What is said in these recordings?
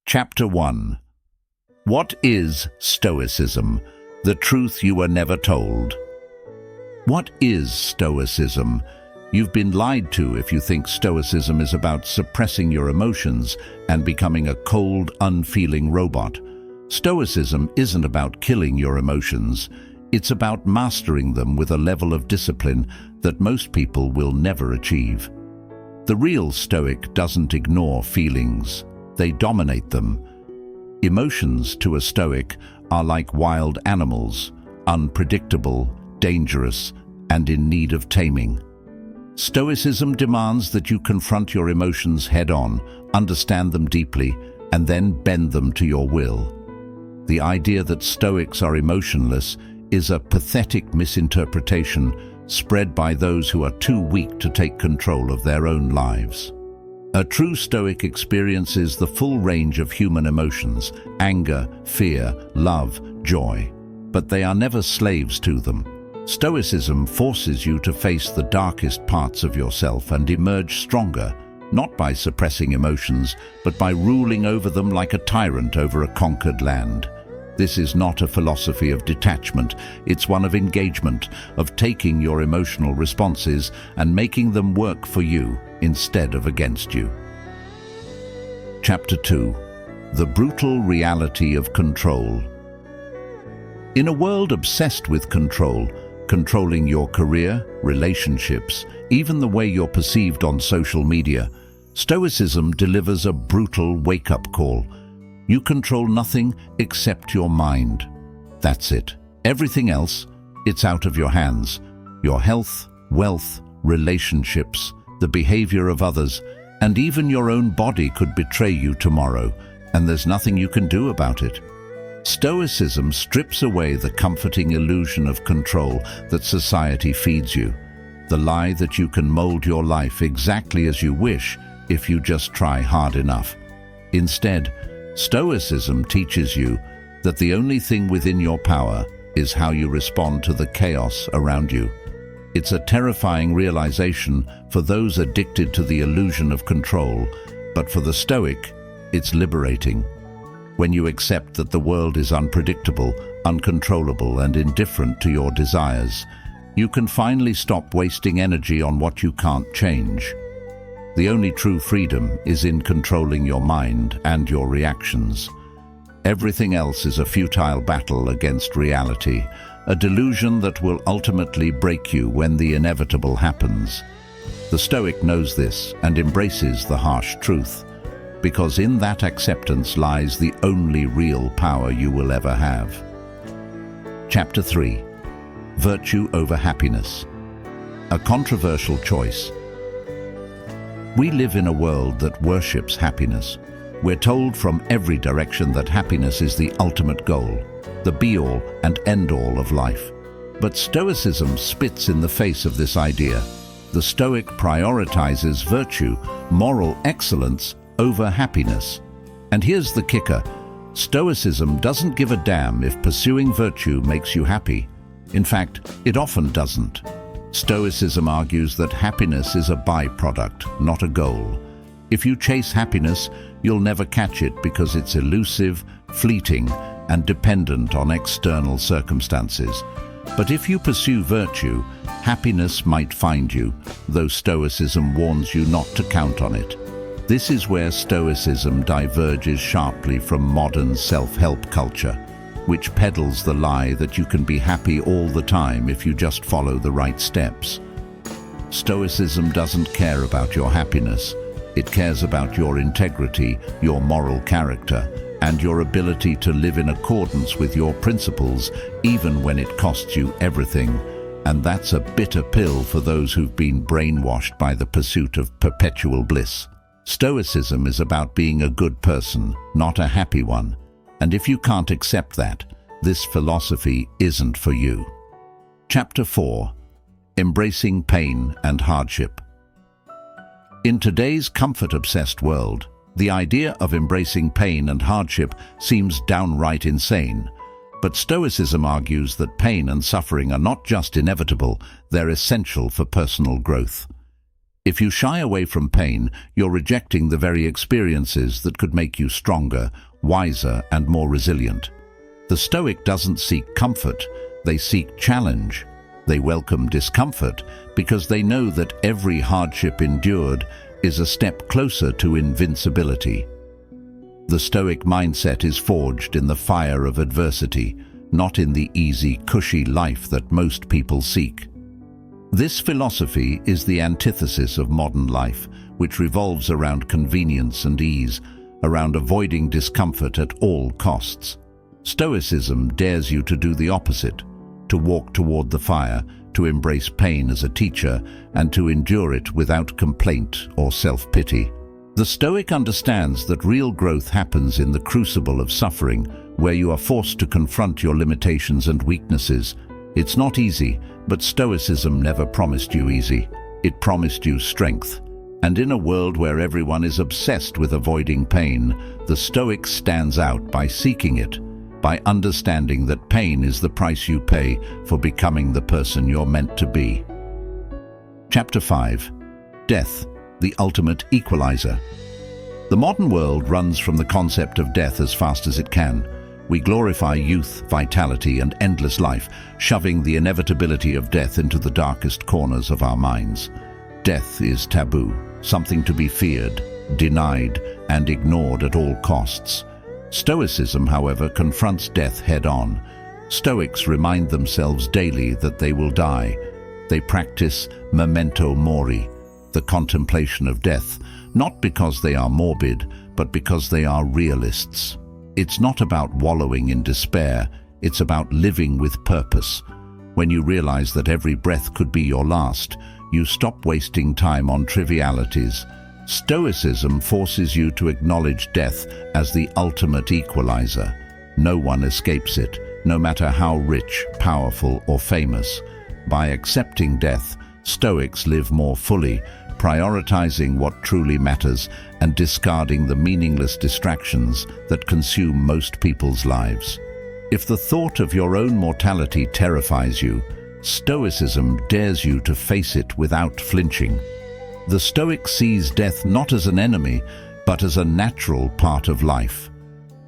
Chapter 1. What is Stoicism? The truth you were never told. What is Stoicism? You've been lied to if you think Stoicism is about suppressing your emotions and becoming a cold, unfeeling robot. Stoicism isn't about killing your emotions. It's about mastering them with a level of discipline that most people will never achieve. The real Stoic doesn't ignore feelings. They dominate them. Emotions to a Stoic are like wild animals, unpredictable, dangerous, and in need of taming. Stoicism demands that you confront your emotions head-on, understand them deeply, and then bend them to your will. The idea that Stoics are emotionless is a pathetic misinterpretation spread by those who are too weak to take control of their own lives. A true Stoic experiences the full range of human emotions: anger, fear, love, joy. But they are never slaves to them. Stoicism forces you to face the darkest parts of yourself and emerge stronger, not by suppressing emotions, but by ruling over them like a tyrant over a conquered land. This is not a philosophy of detachment, it's one of engagement, of taking your emotional responses and making them work for you instead of against you. Chapter 2. The brutal reality of control. In a world obsessed with control, controlling your career, relationships, even the way you're perceived on social media, Stoicism delivers a brutal wake-up call. You control nothing except your mind. That's it. Everything else, it's out of your hands. Your health, wealth, relationships, the behavior of others, and even your own body could betray you tomorrow, and there's nothing you can do about it. Stoicism strips away the comforting illusion of control that society feeds you, the lie that you can mold your life exactly as you wish if you just try hard enough. Instead, Stoicism teaches you that the only thing within your power is how you respond to the chaos around you. It's a terrifying realization for those addicted to the illusion of control, but for the Stoic, it's liberating. When you accept that the world is unpredictable, uncontrollable, and indifferent to your desires, you can finally stop wasting energy on what you can't change. The only true freedom is in controlling your mind and your reactions. Everything else is a futile battle against reality, a delusion that will ultimately break you when the inevitable happens. The Stoic knows this and embraces the harsh truth, because in that acceptance lies the only real power you will ever have. Chapter 3. Virtue over happiness. A controversial choice. We live in a world that worships happiness. We're told from every direction that happiness is the ultimate goal, the be-all and end-all of life. But Stoicism spits in the face of this idea. The Stoic prioritizes virtue, moral excellence, over happiness. And here's the kicker: Stoicism doesn't give a damn if pursuing virtue makes you happy. In fact, it often doesn't. Stoicism argues that happiness is a byproduct, not a goal. If you chase happiness, you'll never catch it because it's elusive, fleeting, and dependent on external circumstances. But if you pursue virtue, happiness might find you, though Stoicism warns you not to count on it. This is where Stoicism diverges sharply from modern self-help culture, which peddles the lie that you can be happy all the time if you just follow the right steps. Stoicism doesn't care about your happiness. It cares about your integrity, your moral character, and your ability to live in accordance with your principles, even when it costs you everything. And that's a bitter pill for those who've been brainwashed by the pursuit of perpetual bliss. Stoicism is about being a good person, not a happy one. And if you can't accept that, this philosophy isn't for you. Chapter 4. Embracing pain and hardship. In today's comfort-obsessed world, the idea of embracing pain and hardship seems downright insane. But Stoicism argues that pain and suffering are not just inevitable, they're essential for personal growth. If you shy away from pain, you're rejecting the very experiences that could make you stronger, wiser, and more resilient. The Stoic doesn't seek comfort, they seek challenge. They welcome discomfort because they know that every hardship endured is a step closer to invincibility. The Stoic mindset is forged in the fire of adversity, not in the easy, cushy life that most people seek. This philosophy is the antithesis of modern life, which revolves around convenience and ease, around avoiding discomfort at all costs. Stoicism dares you to do the opposite, to walk toward the fire, to embrace pain as a teacher, and to endure it without complaint or self-pity. The Stoic understands that real growth happens in the crucible of suffering, where you are forced to confront your limitations and weaknesses. It's not easy, but Stoicism never promised you easy. It promised you strength. And in a world where everyone is obsessed with avoiding pain, the Stoic stands out by seeking it, by understanding that pain is the price you pay for becoming the person you're meant to be. Chapter 5. Death, the ultimate equalizer. The modern world runs from the concept of death as fast as it can. We glorify youth, vitality, and endless life, shoving the inevitability of death into the darkest corners of our minds. Death is taboo, something to be feared, denied, and ignored at all costs. Stoicism, however, confronts death head-on. Stoics remind themselves daily that they will die. They practice memento mori, the contemplation of death, not because they are morbid, but because they are realists. It's not about wallowing in despair, it's about living with purpose. When you realize that every breath could be your last, you stop wasting time on trivialities. Stoicism forces you to acknowledge death as the ultimate equalizer. No one escapes it, no matter how rich, powerful, or famous. By accepting death, Stoics live more fully, prioritizing what truly matters and discarding the meaningless distractions that consume most people's lives. If the thought of your own mortality terrifies you, Stoicism dares you to face it without flinching. The Stoic sees death not as an enemy, but as a natural part of life.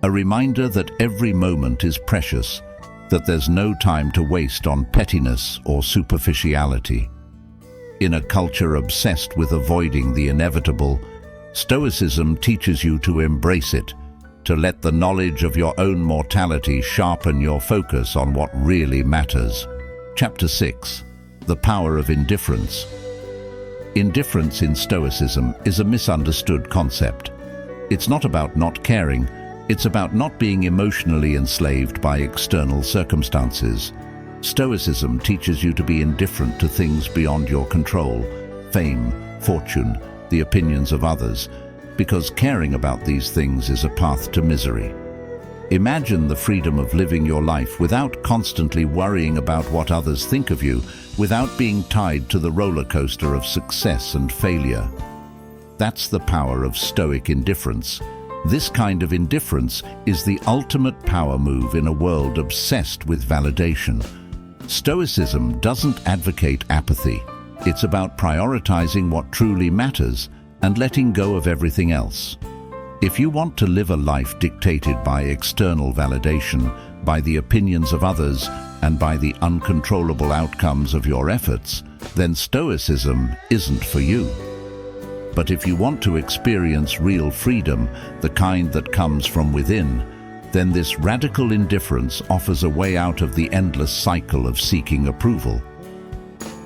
A reminder that every moment is precious, that there's no time to waste on pettiness or superficiality. In a culture obsessed with avoiding the inevitable, Stoicism teaches you to embrace it, to let the knowledge of your own mortality sharpen your focus on what really matters. Chapter 6. The Power of Indifference. Indifference in Stoicism is a misunderstood concept. It's not about not caring, it's about not being emotionally enslaved by external circumstances. Stoicism teaches you to be indifferent to things beyond your control, fame, fortune, the opinions of others, because caring about these things is a path to misery. Imagine the freedom of living your life without constantly worrying about what others think of you, without being tied to the roller coaster of success and failure. That's the power of Stoic indifference. This kind of indifference is the ultimate power move in a world obsessed with validation. Stoicism doesn't advocate apathy. It's about prioritizing what truly matters and letting go of everything else. If you want to live a life dictated by external validation, by the opinions of others, and by the uncontrollable outcomes of your efforts, then Stoicism isn't for you. But if you want to experience real freedom, the kind that comes from within, then this radical indifference offers a way out of the endless cycle of seeking approval.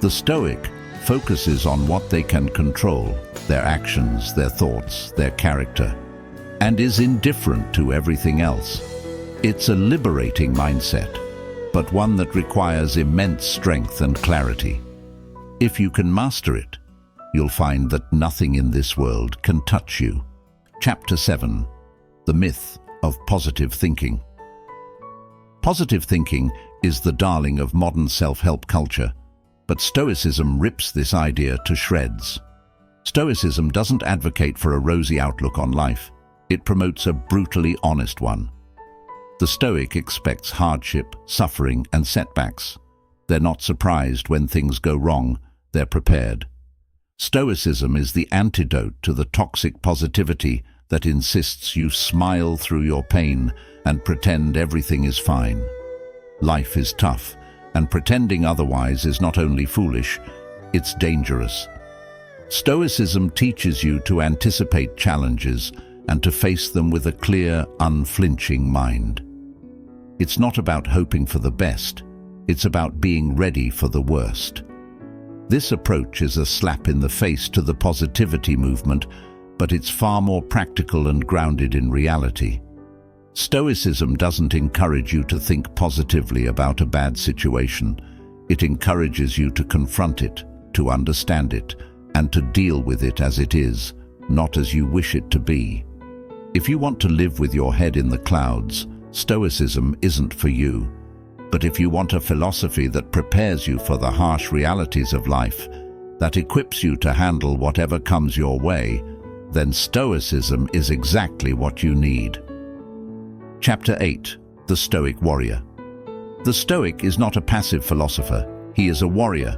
The Stoic focuses on what they can control, their actions, their thoughts, their character, and is indifferent to everything else. It's a liberating mindset, but one that requires immense strength and clarity. If you can master it, you'll find that nothing in this world can touch you. Chapter 7. The Myth of Positive Thinking. Positive thinking is the darling of modern self-help culture, but Stoicism rips this idea to shreds. Stoicism doesn't advocate for a rosy outlook on life. It promotes a brutally honest one. The Stoic expects hardship, suffering, and setbacks. They're not surprised when things go wrong. They're prepared. Stoicism is the antidote to the toxic positivity that insists you smile through your pain and pretend everything is fine. Life is tough, and pretending otherwise is not only foolish, it's dangerous. Stoicism teaches you to anticipate challenges and to face them with a clear, unflinching mind. It's not about hoping for the best, it's about being ready for the worst. This approach is a slap in the face to the positivity movement, but it's far more practical and grounded in reality. Stoicism doesn't encourage you to think positively about a bad situation. It encourages you to confront it, to understand it, and to deal with it as it is, not as you wish it to be. If you want to live with your head in the clouds, Stoicism isn't for you. But if you want a philosophy that prepares you for the harsh realities of life, that equips you to handle whatever comes your way, then Stoicism is exactly what you need. Chapter 8. The Stoic Warrior. The Stoic is not a passive philosopher, he is a warrior.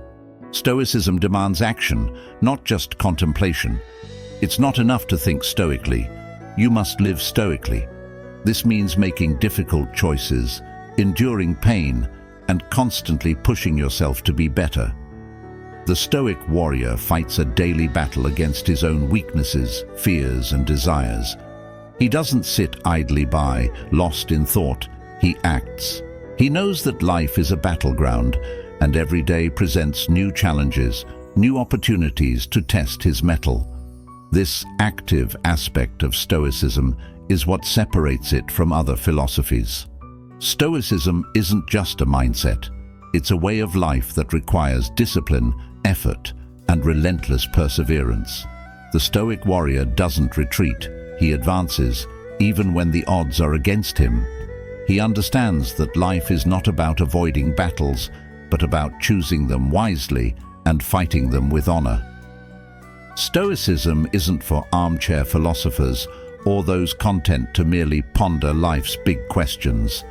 Stoicism demands action, not just contemplation. It's not enough to think stoically, you must live stoically. This means making difficult choices, enduring pain, and constantly pushing yourself to be better. The Stoic warrior fights a daily battle against his own weaknesses, fears, and desires. He doesn't sit idly by, lost in thought. He acts. He knows that life is a battleground, and every day presents new challenges, new opportunities to test his mettle. This active aspect of Stoicism is what separates it from other philosophies. Stoicism isn't just a mindset. It's a way of life that requires discipline, effort, and relentless perseverance. The Stoic warrior doesn't retreat. He advances, even when the odds are against him. He understands that life is not about avoiding battles, but about choosing them wisely and fighting them with honor. Stoicism isn't for armchair philosophers or those content to merely ponder life's big questions.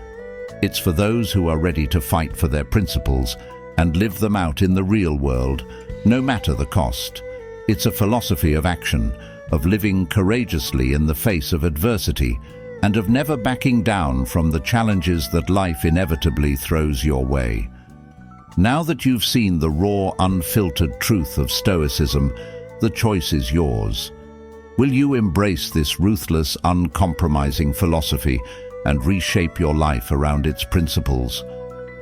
It's for those who are ready to fight for their principles and live them out in the real world, no matter the cost. It's a philosophy of action, of living courageously in the face of adversity, and of never backing down from the challenges that life inevitably throws your way. Now that you've seen the raw, unfiltered truth of Stoicism, the choice is yours. Will you embrace this ruthless, uncompromising philosophy and reshape your life around its principles?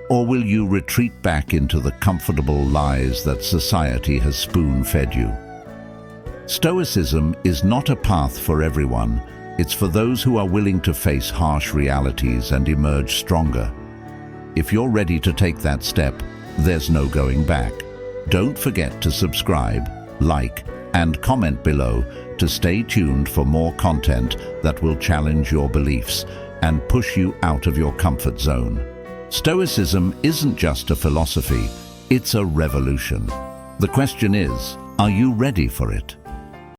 Or will you retreat back into the comfortable lies that society has spoon-fed you? Stoicism is not a path for everyone. It's for those who are willing to face harsh realities and emerge stronger. If you're ready to take that step, there's no going back. Don't forget to subscribe, like, and comment below to stay tuned for more content that will challenge your beliefs and push you out of your comfort zone. Stoicism isn't just a philosophy, it's a revolution. The question is, are you ready for it?